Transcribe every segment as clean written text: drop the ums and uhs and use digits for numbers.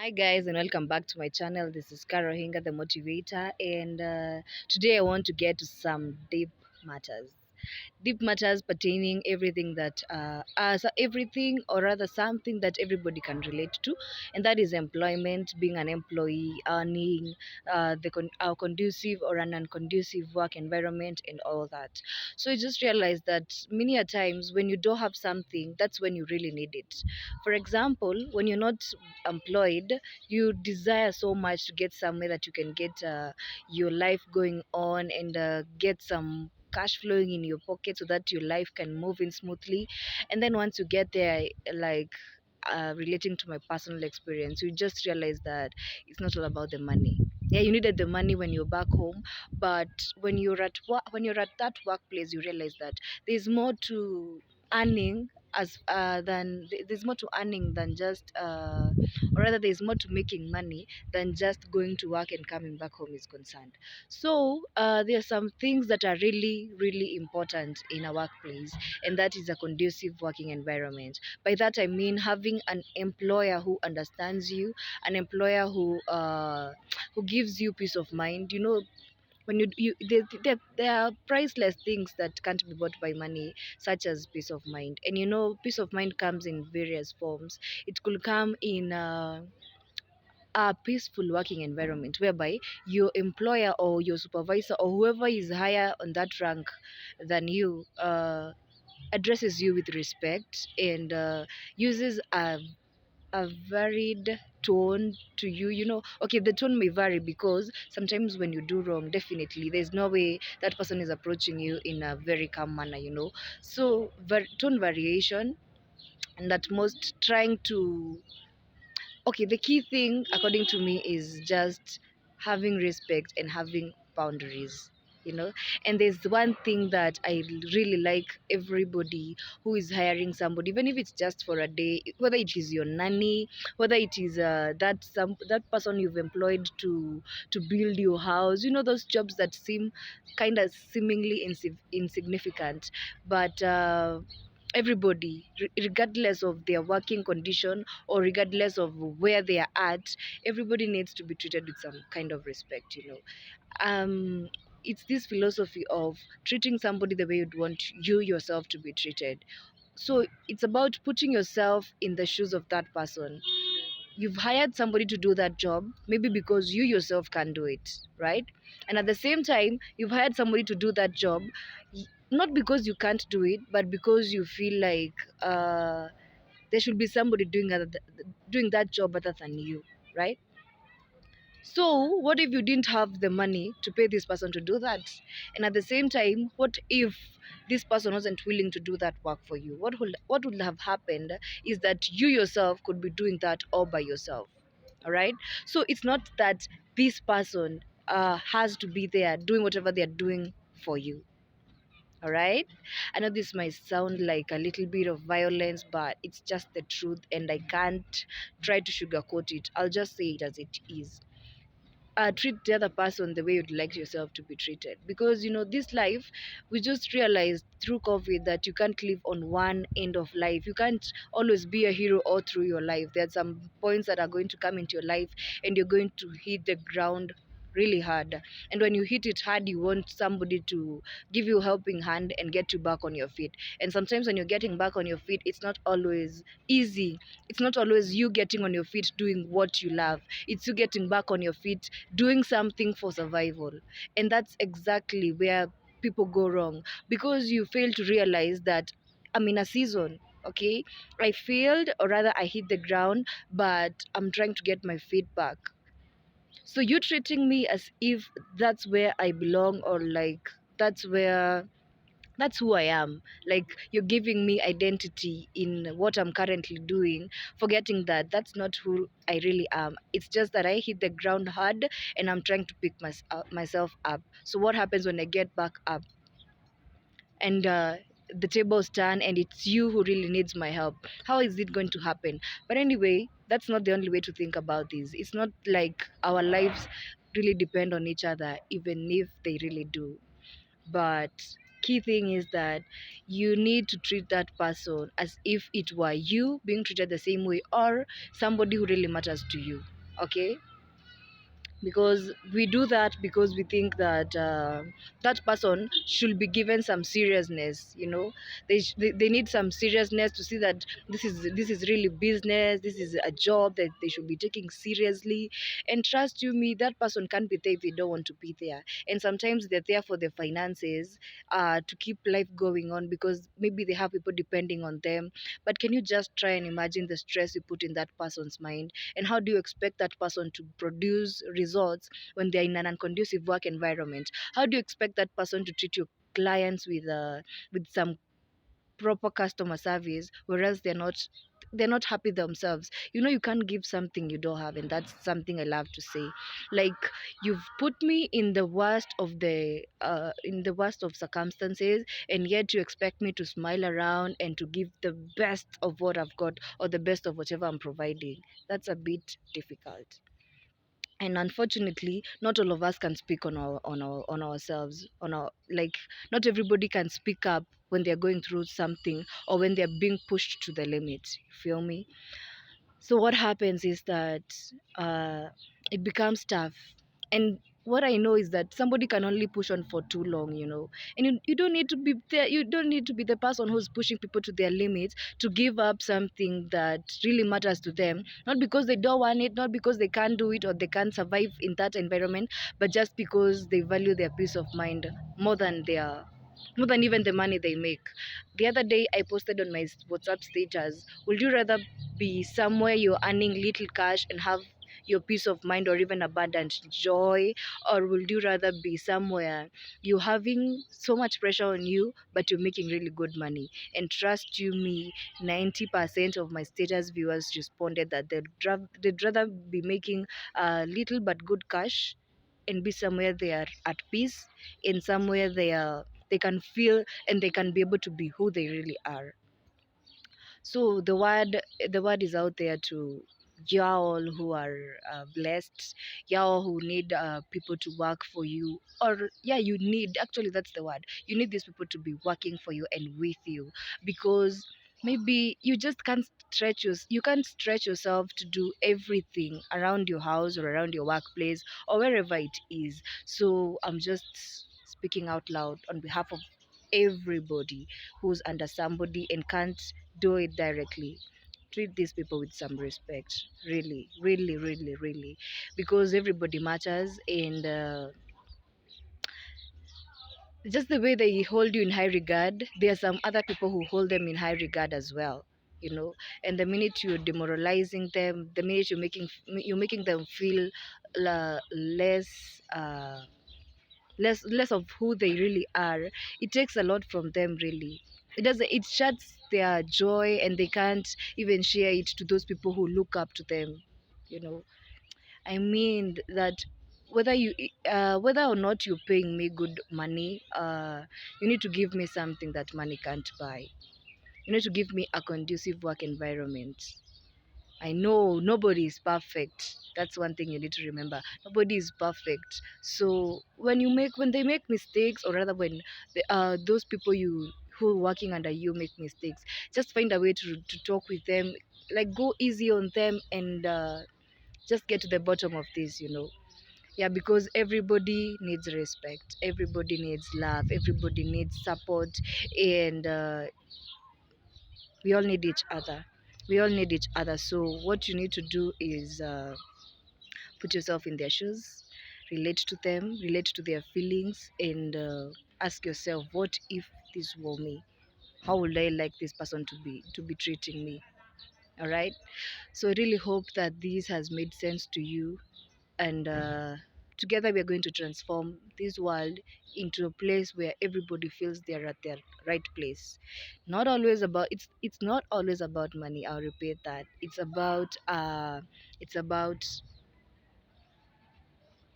Hi guys and welcome back to my channel. This is Caro Hinga, the motivator, and today I want to get to some matters deep matters pertaining everything that everything, or rather something that everybody can relate to, and that is employment, being an employee, earning, our conducive or an unconducive work environment, and all that. So I just realized that many a times when you don't have something, that's when you really need it. For example, when you're not employed, you desire so much to get somewhere that you can get your life going on, and get some cash flowing in your pocket so that your life can move in smoothly. And then once you get there, like, relating to my personal experience, you just realize that it's not all about the money. Yeah, you needed the money when you're back home, but when you're at that workplace, you realize that there's more to earning, there's more to earning than just or rather there's more to making money than just going to work and coming back home is concerned. So there are some things that are really, really important in a workplace, and that is a conducive working environment. By that I mean having an employer who understands you, an employer who gives you peace of mind. You know, when there are priceless things that can't be bought by money, such as peace of mind. And you know, peace of mind comes in various forms. It could come in a peaceful working environment whereby your employer or your supervisor or whoever is higher on that rank than you addresses you with respect, and uses a varied tone to you. You know, okay, the tone may vary because sometimes when you do wrong, definitely there's no way that person is approaching you in a very calm manner, you know. So tone variation, and at most trying to, okay, the key thing according to me is just having respect and having boundaries, you know. And there's one thing that I really like everybody who is hiring somebody, even if it's just for a day, whether it is your nanny, whether it is that person you've employed to build your house, you know, those jobs that seem kind of seemingly insignificant, but everybody, regardless of their working condition or regardless of where they are at, everybody needs to be treated with some kind of respect, you know. It's this philosophy of treating somebody the way you'd want you yourself to be treated. So it's about putting yourself in the shoes of that person. You've hired somebody to do that job, maybe because you yourself can do it, right? And at the same time, you've hired somebody to do that job, not because you can't do it, but because you feel like there should be somebody doing that job other than you, right? So what if you didn't have the money to pay this person to do that? And at the same time, what if this person wasn't willing to do that work for you? What would have happened is that you yourself could be doing that all by yourself. All right? So it's not that this person has to be there doing whatever they're doing for you. All right? I know this might sound like a little bit of violence, but it's just the truth, and I can't try to sugarcoat it. I'll just say it as it is. Treat the other person the way you'd like yourself to be treated, because you know, this life, we just realized through COVID that you can't live on one end of life. You can't always be a hero all through your life. There's some points that are going to come into your life, and you're going to hit the ground really hard. And when you hit it hard, you want somebody to give you a helping hand and get you back on your feet. And sometimes when you're getting back on your feet, it's not always easy. It's not always you getting on your feet doing what you love. It's you getting back on your feet doing something for survival. And that's exactly where people go wrong, because you fail to realize that I'm in a season. Okay, I failed, or rather I hit the ground, but I'm trying to get my feet back. So you treating me as if that's where I belong, or like that's who I am. Like, you're giving me identity in what I'm currently doing, forgetting that that's not who I really am. It's just that I hit the ground hard and I'm trying to pick myself up. So what happens when I get back up and the tables turn and it's you who really needs my help? How is it going to happen? But anyway, that's not the only way to think about this. It's not like our lives really depend on each other, even if they really do. But key thing is that you need to treat that person as if it were you being treated the same way, or somebody who really matters to you. Okay, because we do that because we think that that person should be given some seriousness. They need some seriousness to see that this is really business, this is a job that they should be taking seriously. And trust you me, that person can't be there if they don't want to be there. And sometimes they're there for the finances, to keep life going on, because maybe they have people depending on them. But can you just try and imagine the stress you put in that person's mind? And how do you expect that person to produce results when they're in an unconducive work environment? How do you expect that person to treat your clients with some proper customer service, whereas they're not happy themselves? You can't give something you don't have, and that's something I love to say. Like, you've put me in the worst of circumstances, and yet you expect me to smile around and to give the best of what I've got, or the best of whatever I'm providing. That's a bit difficult. And unfortunately, not all of us can speak on ourselves, on our like, not everybody can speak up when they're going through something, or when they're being pushed to the limit. You feel me? So what happens is that uh, it becomes tough. And what I know is that somebody can only push on for too long, and you don't need to be there. You don't need to be the person who's pushing people to their limits, to give up something that really matters to them, not because they don't want it, not because they can't do it or they can't survive in that environment, but just because they value their peace of mind more than even the money they make. The other day I posted on my WhatsApp status, would you rather be somewhere you're earning little cash and have your peace of mind or even abundant joy, or would you rather be somewhere you're having so much pressure on you but you're making really good money? And trust you me, 90% of my status viewers responded that they'd rather be making little but good cash and be somewhere they are at peace, in somewhere they can feel and they can be able to be who they really are. So the word is out there to y'all who are blessed, y'all who need people to work for you, or yeah, you need, actually that's the word, you need these people to be working for you and with you, because maybe you just can't you can't stretch yourself to do everything around your house or around your workplace or wherever it is. So I'm just speaking out loud on behalf of everybody who's under somebody and can't do it directly. Treat these people with some respect, really, really, really, really, because everybody matters. And just the way they hold you in high regard, there are some other people who hold them in high regard as well. And the minute you're demoralizing them, the minute you're making them feel less less of who they really are, it takes a lot from them, really. It shuts their joy, and they can't even share it to those people who look up to them. you know I mean that whether or not you're paying me good money, you need to give me something that money can't buy. You need to give me a conducive work environment. I know nobody is perfect. That's one thing you need to remember. Nobody is perfect. So when they make mistakes, or rather when those people who are working under you make mistakes, just find a way to talk with them, like go easy on them, and just get to the bottom of this. Yeah, because everybody needs respect, everybody needs love, everybody needs support, and we all need each other. We all need each other. So what you need to do is put yourself in their shoes, relate to them, relate to their feelings, and ask yourself, what if this were me? How would I like this person to be treating me? All right. So I really hope that this has made sense to you, and together we are going to transform this world into a place where everybody feels they're at their right place. Not always about it's not always about money. I'll repeat that. It's about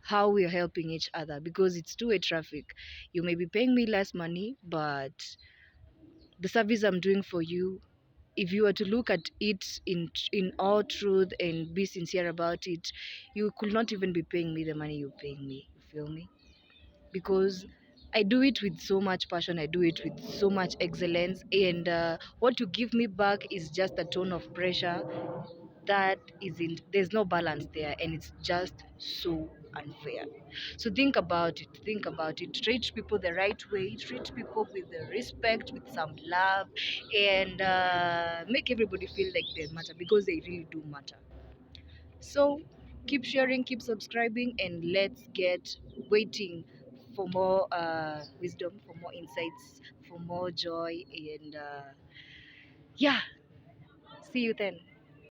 how we are helping each other, because it's two-way traffic. You may be paying me less money, but the service I'm doing for you, if you were to look at it in all truth and be sincere about it, you could not even be paying me the money you're paying me. You feel me? Because I do it with so much passion. I do it with so much excellence, and what you give me back is just a tone of pressure that isn't. There's no balance there, and it's just so unfair. So think about it. Think about it. Treat people the right way. Treat people with the respect, with some love, and make everybody feel like they matter because they really do matter. So keep sharing, keep subscribing, and let's get waiting for more wisdom, for more insights, for more joy, and yeah, see you then.